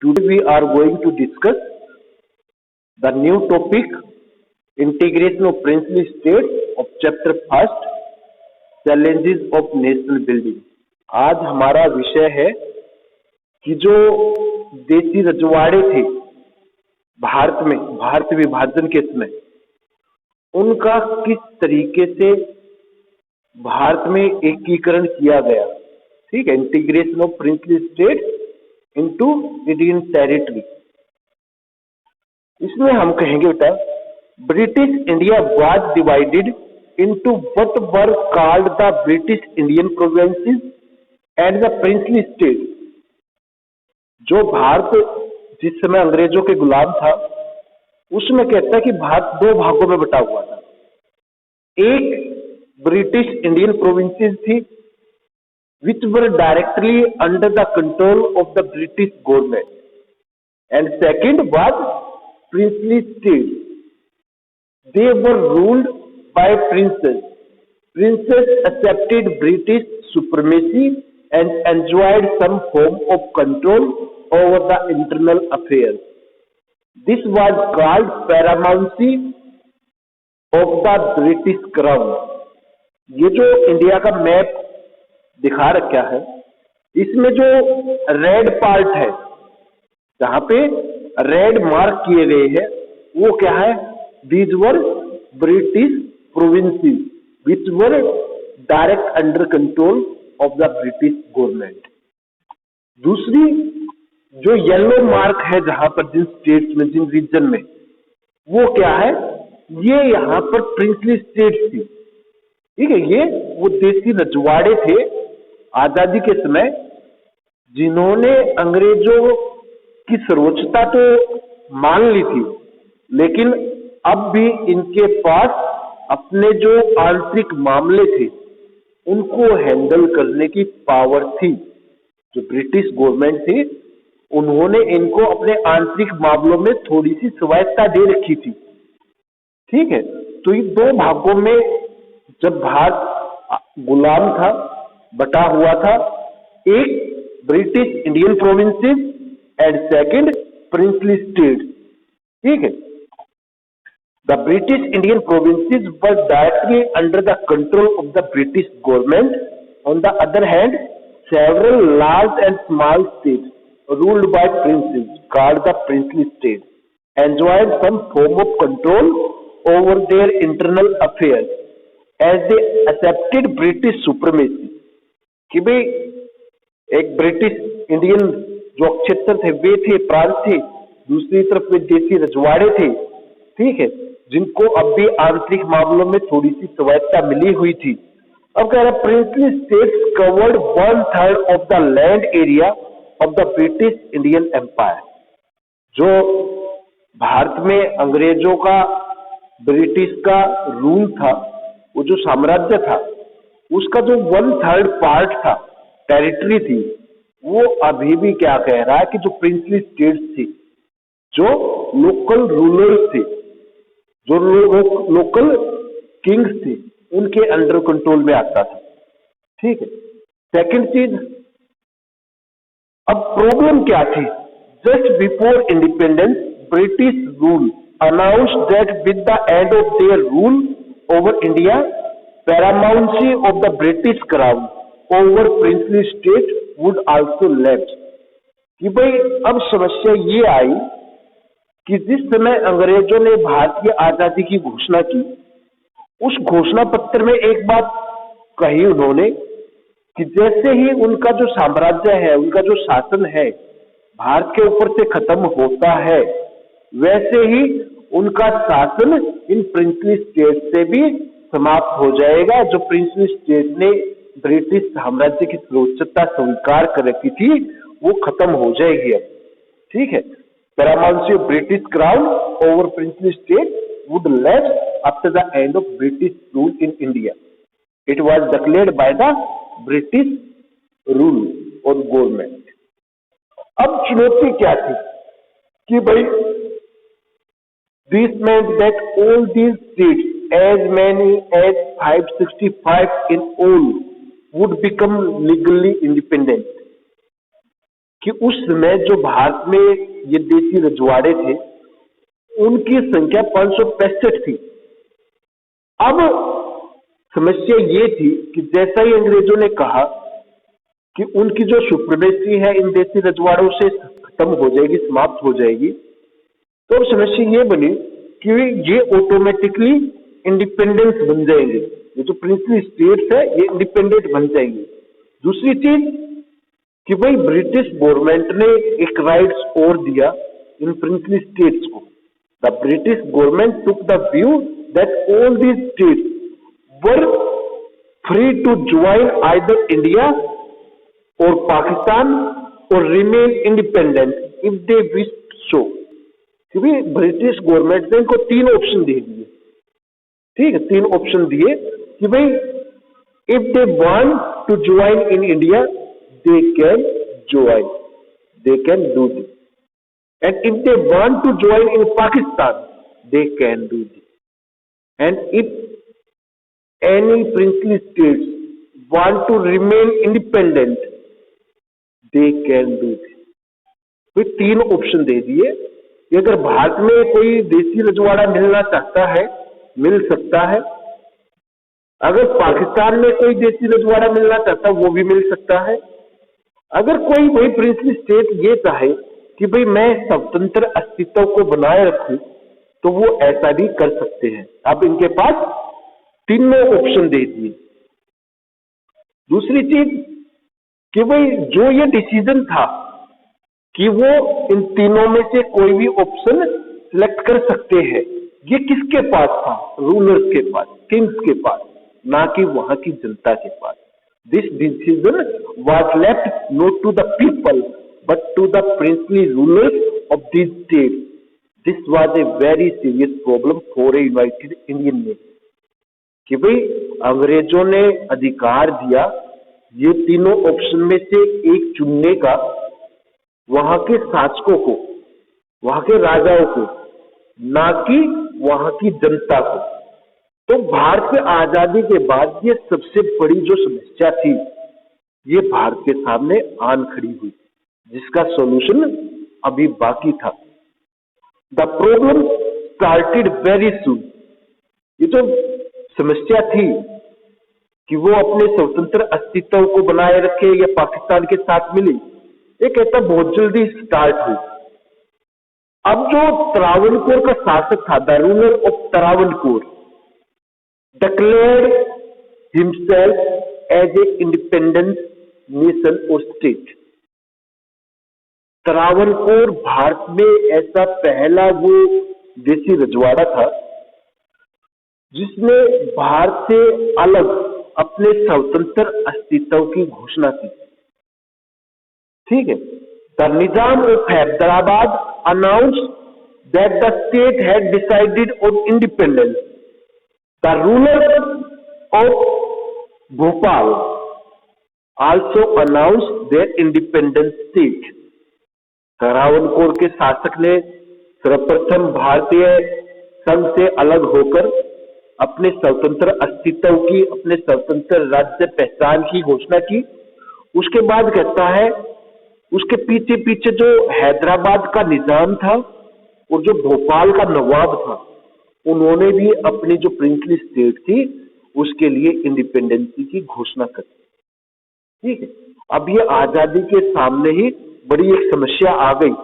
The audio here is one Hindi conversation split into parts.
Today we are going to discuss the new topic integration of princely states of chapter first challenges of national building। आज हमारा विषय है कि जो देसी रजवाड़े थे भारत में भारत विभाजन के समय उनका किस तरीके से भारत में एकीकरण किया गया। ठीक है, integration of princely states into Indian territory. इसमें हम कहेंगे बेटा British India was divided into what were called the British Indian provinces and the princely state. जो भारत जिस समय अंग्रेजों के गुलाम था उसमें कहता है कि भारत दो भागों में बटा हुआ था। एक ब्रिटिश इंडियन प्रोविंसेस थी which were directly under the control of the British government, and second was princely states. They were ruled by princes. Princes accepted British supremacy and enjoyed some form of control over the internal affairs. This was called paramountcy of the British crown. ये जो इंडिया का मैप दिखा रखा है इसमें जो रेड पार्ट है जहां पे रेड मार्क किए गए हैं वो क्या है, these were British provinces which were direct under control of the British government. दूसरी जो येलो मार्क है जहां पर जिन स्टेट्स में जिन रीजन में वो क्या है, ये यहां पर प्रिंसली स्टेट्स थी। ठीक है, ये वो देसी रजवाड़े थे आजादी के समय जिन्होंने अंग्रेजों की सर्वोच्चता तो मान ली थी लेकिन अब भी इनके पास अपने जो आंतरिक मामले थे उनको हैंडल करने की पावर थी। जो ब्रिटिश गवर्नमेंट थी उन्होंने इनको अपने आंतरिक मामलों में थोड़ी सी स्वायत्ता दे रखी थी। ठीक है, तो ये दो भागों में जब भारत गुलाम था बटा हुआ था, एक British Indian provinces and second princely states. ठीक है, the British Indian provinces were directly under the control of the British government. On the other hand several large and small states ruled by princes called the princely states enjoyed some form of control over their internal affairs as they accepted British supremacy. कि भाई एक ब्रिटिश इंडियन जो क्षेत्र थे वे थे, प्रांत थे, दूसरी तरफ वे देसी रजवाड़े थे। ठीक है, जिनको अब भी आंतरिक मामलों में थोड़ी सी स्वायत्ता मिली हुई थी। अब कह रहा princely states covered 1/3 of the land area of the British Indian empire. जो भारत में अंग्रेजों का ब्रिटिश का रूल था, वो जो साम्राज्य था उसका जो 1/3 पार्ट था, टेरिटरी थी, वो अभी भी क्या कह रहा है कि जो प्रिंसली स्टेट्स थी, जो लोकल रूलर्स थे, जो लोकल किंग्स थे, उनके अंडर कंट्रोल में आता था। ठीक है, सेकंड चीज, अब प्रॉब्लम क्या थी, just before independence British rule announced that with the end of their rule over India, paramountcy of the British crown over princely state would also lapse। कि भाई अब समस्या ये आई कि जिस समय अंग्रेजों ने भारतीय आजादी की घोषणा की, उस घोषणा पत्र में एक बात कही उन्होंने कि जैसे ही उनका जो साम्राज्य है, उनका जो शासन है भारत के ऊपर से खत्म होता है, वैसे ही उनका शासन इन प्रिंसली स्टेट से भी समाप्त हो जाएगा। जो प्रिंसली स्टेट ने ब्रिटिश साम्राज्य की सर्वोच्चता स्वीकार कर रखी थी वो खत्म हो जाएगी अब। ठीक है, paramountcy of British crown over princely state would lapse after the end of British rule in India. It was declared by the British rule और गवर्नमेंट। अब चुनौती क्या थी कि भाई this meant that all these states, as many as 565 in all, would become legally independent। कि उस समय जो भारत में ये देसी रजवाड़े थे उनकी संख्या 565 थी। अब समस्या ये थी कि जैसा ही अंग्रेजों ने कहा कि उनकी जो सुप्रीमेसी है इन देसी रजवाड़ों से खत्म हो जाएगी, समाप्त हो जाएगी, तो अब समस्या ये बनी कि ये ऑटोमेटिकली इंडिपेंडेंस बन जाएंगे, ये जो प्रिंसली स्टेट्स है ये इंडिपेंडेंट बन जाएंगे। दूसरी चीज कि भाई ब्रिटिश गवर्नमेंट ने एक राइट्स और दिया इन प्रिंसली स्टेट्स को। The British government took the view that all these states were free to join either India or Pakistan or remain independent if they wish so. क्योंकि ब्रिटिश गवर्नमेंट ने इनको 3 ऑप्शन दे दिए, ठीक है, 3 ऑप्शन दिए कि भाई if they want to join in India they can join, they can do this, and if they want to join in Pakistan they can do this, and if any princely states want to remain independent they can do this। तो 3 ऑप्शन दे दिए कि अगर भारत में कोई देसी रजवाड़ा मिलना चाहता है मिल सकता है, अगर पाकिस्तान में कोई देसी रजवाड़ा मिलना चाहता है वो भी मिल सकता है, अगर कोई भाई प्रिंसली स्टेट ये चाहे कि भाई मैं स्वतंत्र अस्तित्व को बनाए रखूं तो वो ऐसा भी कर सकते हैं। अब इनके पास 3 ऑप्शन दे दिए। दूसरी चीज कि भाई जो ये डिसीजन था कि वो इन तीनों में से कोई भी ऑप्शन सिलेक्ट कर सकते हैं, ये किसके पास था? रूलर्स के पास, किंग्स के पास, ना कि वहां की जनता के पास। This decision was left not to the people but to the princely rulers of these states. This was a very serious problem for a united Indian nation। कि भाई अंग्रेजों ने अधिकार दिया ये तीनों ऑप्शन में से एक चुनने का वहां के शासकों को, वहां के राजाओं को, ना कि वहां की जनता को। तो भारत की आजादी के बाद ये सबसे बड़ी जो समस्या थी ये भारत के सामने आन खड़ी हुई, जिसका सॉल्यूशन अभी बाकी था। The problem started very soon. ये जो समस्या थी कि वो अपने स्वतंत्र अस्तित्व को बनाए रखे या पाकिस्तान के साथ मिले, ये कहता बहुत जल्दी स्टार्ट हुई। अब जो त्रावणकोर का शासक था, the ruler of Travancore, declared himself as a independent nation or state। Travancore Bharat में ऐसा पहला वो देसी रजवाड़ा था जिसने भारत से अलग अपने स्वतंत्र अस्तित्व की घोषणा की, ठीक है। The Nizam of Hyderabad announced that the state had decided on independence। The ruler of Bhopal also announced their independent state। Travancore के शासक ने सर्वप्रथम भारतीय संघ से अलग होकर अपने स्वतंत्र अस्तित्व की, अपने स्वतंत्र राज्य पहचान की घोषणा की। उसके बाद कहता है उसके पीछे पीछे जो हैदराबाद का निजाम था और जो भोपाल का नवाब था उन्होंने भी अपनी जो प्रिंसली स्टेट थी उसके लिए इंडिपेंडेंसी की घोषणा कर दी, ठीक है। अब ये आजादी के सामने ही बड़ी एक समस्या आ गई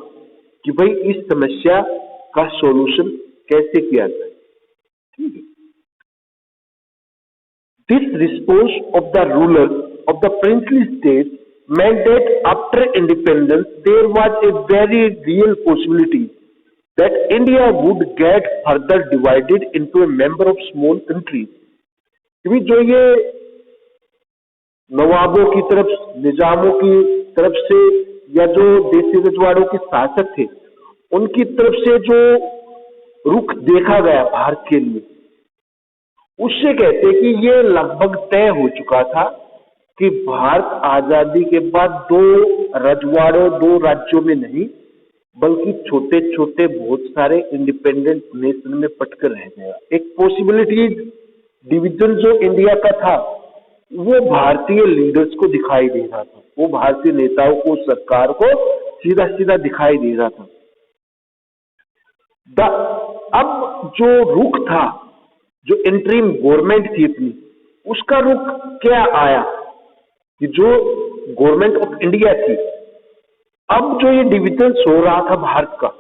कि भाई इस समस्या का सॉल्यूशन कैसे किया जाए, ठीक है। This response of the ruler of the princely state meant that after independence there was a very real possibility that India would get further divided into a member of small countries। क्योंकि जो ये नवाबों की तरफ, निजामों की तरफ से या जो देसी रजवाड़ों के शासक थे उनकी तरफ से जो रुख देखा गया भारत के लिए, उससे कहते कि ये लगभग तय हो चुका था कि भारत आजादी के बाद 2 रजवाड़ों, 2 राज्यों में नहीं बल्कि छोटे छोटे बहुत सारे इंडिपेंडेंट नेशन में पटकर रह गया। एक पॉसिबिलिटी डिवीजन जो इंडिया का था वो भारतीय लीडर्स को दिखाई दे रहा था, वो भारतीय नेताओं को, सरकार को सीधा सीधा दिखाई दे रहा था। द अब जो रुख था, जो इंटरिम गवर्नमेंट थी अपनी, उसका रुख क्या आया कि जो गवर्नमेंट ऑफ इंडिया थी, अब जो ये डिविजन हो रहा था भारत का,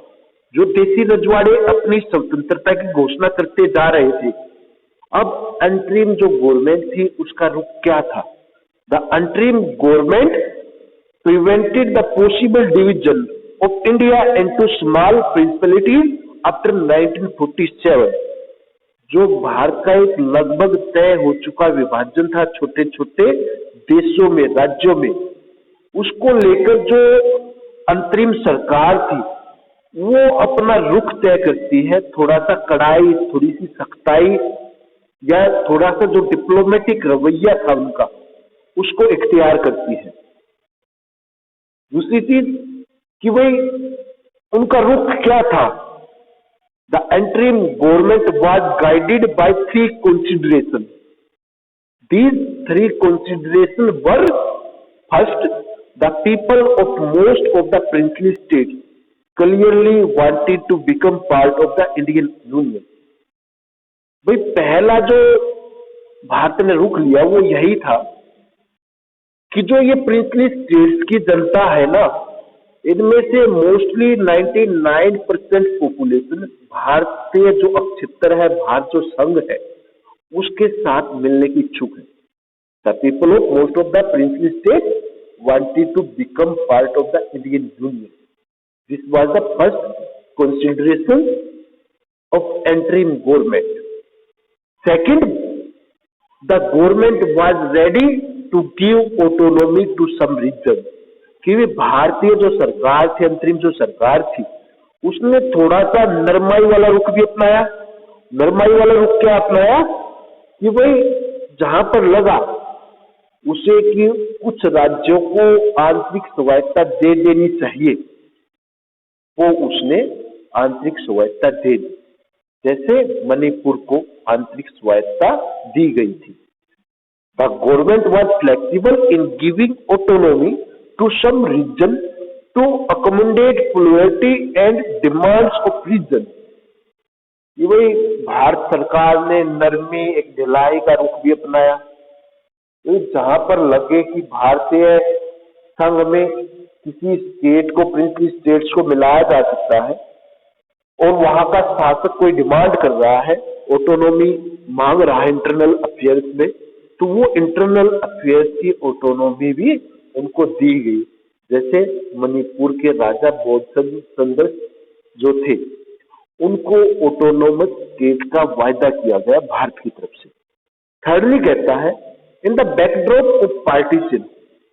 जो देसी रजवाड़े अपनी स्वतंत्रता की घोषणा करते जा रहे थे, अब अंतरिम जो गवर्नमेंट थी उसका रुख क्या था? द अंतरिम government prevented the possible division of India into small principalities after 1947। जो भारत का एक लगभग तय हो चुका विभाजन था छोटे छोटे देशों में, राज्यों में, उसको लेकर जो अंतरिम सरकार थी वो अपना रुख तय करती है, थोड़ा सा कड़ाई, थोड़ी सी सख्ताई, या थोड़ा सा जो डिप्लोमेटिक रवैया था उनका, उसको इख्तियार करती है। दूसरी चीज कि भाई उनका रुख क्या था? The interim government was guided by 3 considerations. These 3 considerations were: first, the people of most of the princely states clearly wanted to become part of the Indian Union. भाई पहला जो भारत ने रुख लिया वो यही था कि जो ये प्रिंसली स्टेट्स की जनता है ना, इनमें से मोस्टली 99% पॉपुलेशन भारतीय जो अक्षित्र है, भारत जो संघ है, उसके साथ मिलने की इच्छुक है। The people of most of the princely state wanted to become part of the Indian union. This was the first consideration of entering government. Second, the government was ready to give autonomy to some region. कि भारतीय जो सरकार थी, अंतरिम जो सरकार थी, उसने थोड़ा सा नरमाई वाला रुख भी अपनाया। नरमाई वाला रुख क्या अपनाया कि भाई जहां पर लगा उसे कि कुछ राज्यों को आंतरिक स्वायत्ता दे देनी चाहिए, वो उसने आंतरिक स्वायत्ता दे दी। जैसे मणिपुर को आंतरिक स्वायत्ता दी गई थी। The government was flexible in giving autonomy to some region to accommodate plurality and demands of region. ये वही भारत सरकार ने नरमी, एक ढिलाई का रुख भी अपनाया। तो जहां पर लगे कि भारतीय संघ में किसी स्टेट को, प्रिंसली स्टेट्स को मिलाया जा सकता है और वहां का शासक कोई डिमांड कर रहा है, ऑटोनॉमी मांग रहा है इंटरनल अफेयर्स में, तो वो इंटरनल अफेयर्स की ऑटोनॉमी भी उनको दी गई। जैसे मणिपुर के राजा बोधचंद्र जो थे, उनको ऑटोनोमस स्टेट का वायदा किया गया भारत की तरफ से। थर्डली कहता है, in the backdrop of partition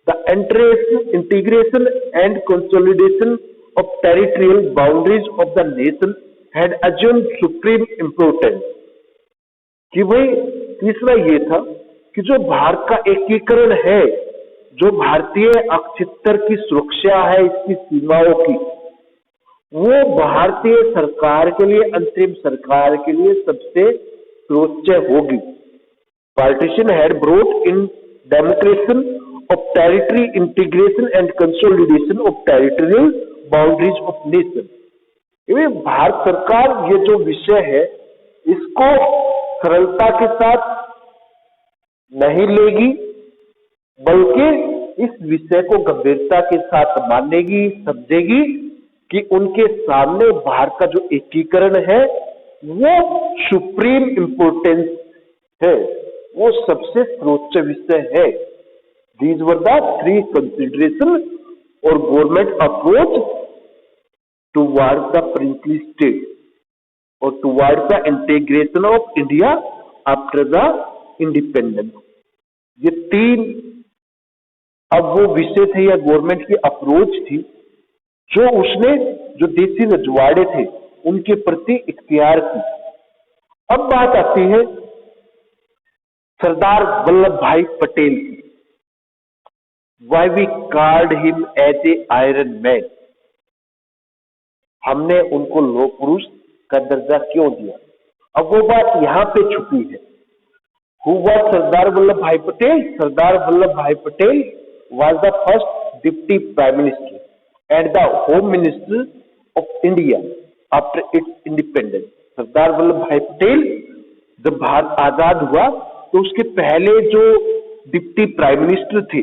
the integration and consolidation of territorial boundaries of the nation had assumed supreme importance। कि भाई तीसरा ये था कि जो भारत का एकीकरण है, जो भारतीय अक्षित्र की सुरक्षा है, इसकी सीमाओं की, वो भारतीय सरकार के लिए, अंतरिम सरकार के लिए सबसे सर्वोच्च होगी। Partition had brought in demarcation of territory, integration and consolidation of territorial boundaries of nation. Bharat सरकार ये जो विषय है इसको सरलता के साथ नहीं लेगी, बल्कि इस विषय को गंभीरता के साथ मानेगी, समझेगी कि उनके सामने भारत का जो एकीकरण है वो सुप्रीम इंपोर्टेंस है, वो सबसे सर्वोच्च विषय है। दीज वर द 3 कंसिडरेशन और government approach towards the princely state और towards the integration of India after the independence. ये 3 अब वो विषय थे या गवर्नमेंट की अप्रोच थी जो उसने, जो देसी रजवाड़े थे उनके प्रति इख्तियार की। अब बात आती है सरदार वल्लभ भाई पटेल की। Why we called him as a iron man? हमने उनको लौह पुरुष का दर्जा क्यों दिया? अब वो बात यहां पे छुपी है। Who was Sardar Vallabhbhai Patel? Sardar Vallabhbhai Patel was the first Deputy Prime Minister and the Home Minister of India after its independence. Sardar Vallabh भाई पटेल जब भारत आजाद हुआ तो उसके पहले जो डिप्टी प्राइम मिनिस्टर थे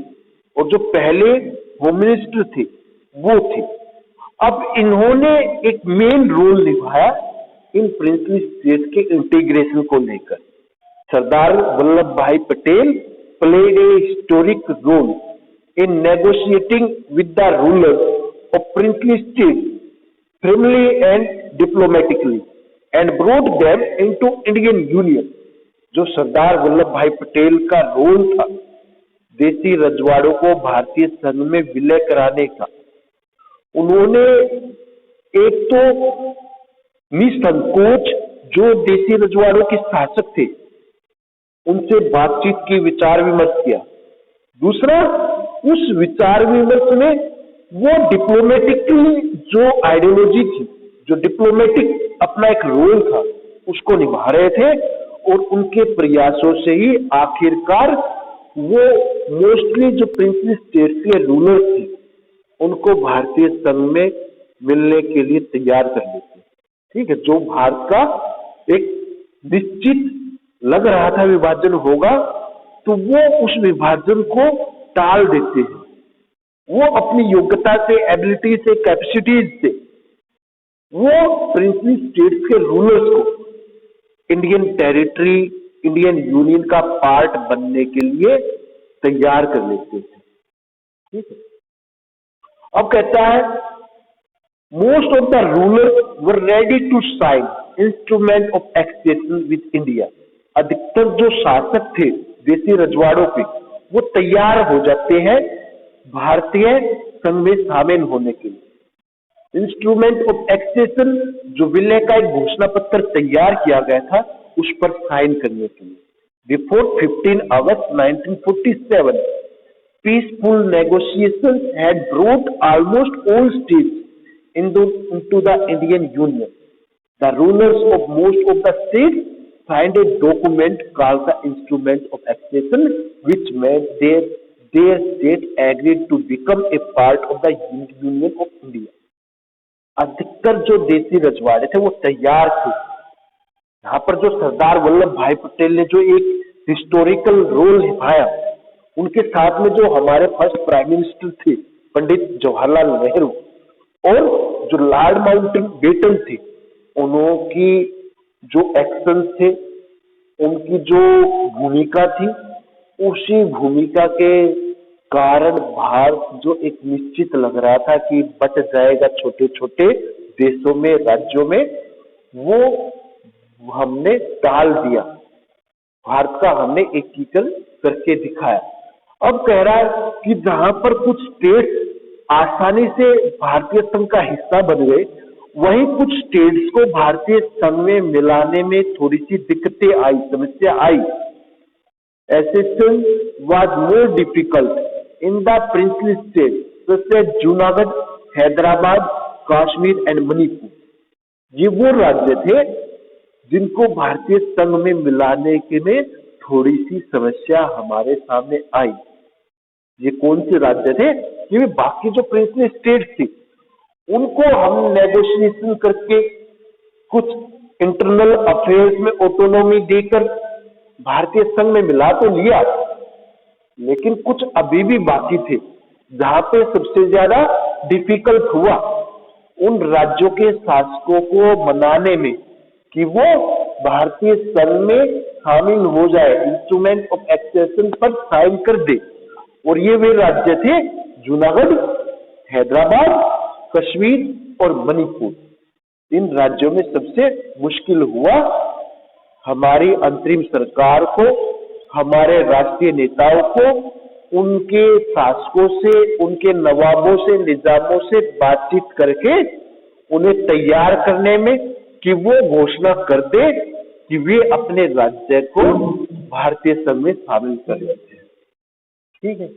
और जो पहले होम मिनिस्टर थे वो थे। अब इन्होंने एक मेन रोल निभाया इन प्रिंसली स्टेट के इंटीग्रेशन को लेकर। सरदार वल्लभ भाई Patel played a historic role in negotiating with the rulers of princely states firmly and diplomatically and brought them into Indian Union। जो सरदार वल्लभ भाई पटेल का रोल था देसी रजवाड़ों को भारतीय संघ में विलय कराने का, उन्होंने एक तो निसंकोच जो देसी रजवाड़ों के शासक थे उनसे बातचीत की, विचार विमर्श किया। दूसरा, उस विचार विमर्श में वो डिप्लोमेटिकली जो आइडियोलॉजी थी, जो डिप्लोमेटिक अपना एक रोल था उसको निभा रहे थे और उनके प्रयासों से ही आखिरकार वो मोस्टली जो प्रिंसली स्टेट के रूलर थे उनको भारतीय संघ में मिलने के लिए तैयार कर लेते। ठीक है, जो भारत का एक निश्चित लग रहा था विभाजन होगा तो वो उस विभाजन को टाल देते हैं। वो अपनी योग्यता से, एबिलिटी से, कैपेसिटीज से वो प्रिंसली स्टेट्स के रूलर्स को इंडियन टेरिटरी, इंडियन यूनियन का पार्ट बनने के लिए तैयार कर लेते थे। ठीक है, अब कहता है most of the rulers were ready to sign instrument of accession with India. अधिकतर जो शासक थे देसी रजवाड़ों के वो तैयार हो जाते हैं भारतीय संघ में शामिल होने के लिए। इंस्ट्रूमेंट ऑफ एक्सेशन जो विलय का एक घोषणा पत्र तैयार किया गया था उस पर साइन करने के लिए। Before 15 August 1947 peaceful negotiations had brought almost all states into the Indian Union. The rulers of most of the states signed a document called the Instrument of Accession, which made their state agreed to become a part of the Union of India. अधिकतर जो देसी रजवाड़े थे वो तैयार थे। यहाँ पर जो सरदार वल्लभ भाई पटेल ने जो एक हिस्टोरिकल रोल निभाया, उनके साथ में जो हमारे फर्स्ट प्राइम मिनिस्टर थे पंडित जवाहरलाल नेहरू और जो लॉर्ड माउंटबेटन थे, उनकी जो एक्शन थे, उनकी जो भूमिका थी, उसी भूमिका के कारण भारत जो एक निश्चित लग रहा था कि बट जाएगा छोटे छोटे देशों में, राज्यों में, वो हमने टाल दिया। भारत का हमने एकीकरण करके दिखाया। अब कह रहा है कि जहां पर कुछ स्टेट्स आसानी से भारतीय संघ का हिस्सा बन गए, वहीं कुछ स्टेट्स को भारतीय संघ में मिलाने में थोड़ी सी दिक्कतें आई, समस्या आई। Accession was more difficult in the princely states such as Junagadh, Hyderabad, Kashmir and Manipur. ये वो राज्य थे जिनको भारतीय संघ में मिलाने के में थोड़ी सी समस्या हमारे सामने आई। ये कौन से राज्य थे? कि बाकी जो प्रिंसली स्टेट थी उनको हम नेगोशिएशन करके कुछ इंटरनल अफेयर्स में ऑटोनॉमी देकर भारतीय संघ में मिला तो लिया, लेकिन कुछ अभी भी बाकी थे। जहां पे सबसे ज्यादा डिफिकल्ट हुआ उन राज्यों के शासकों को मनाने में कि वो भारतीय संघ में शामिल हो जाए, इंस्ट्रूमेंट ऑफ एक्सेशन पर साइन कर दे। और ये वे राज्य थे जूनागढ़, हैदराबाद, कश्मीर और मणिपुर। इन राज्यों में सबसे मुश्किल हुआ हमारी अंतरिम सरकार को, हमारे राष्ट्रीय नेताओं को, उनके शासकों से, उनके नवाबों से, निजामों से बातचीत करके उन्हें तैयार करने में कि वो घोषणा कर दे कि वे अपने राज्य को भारतीय संघ में शामिल कर लेते हैं। ठीक है।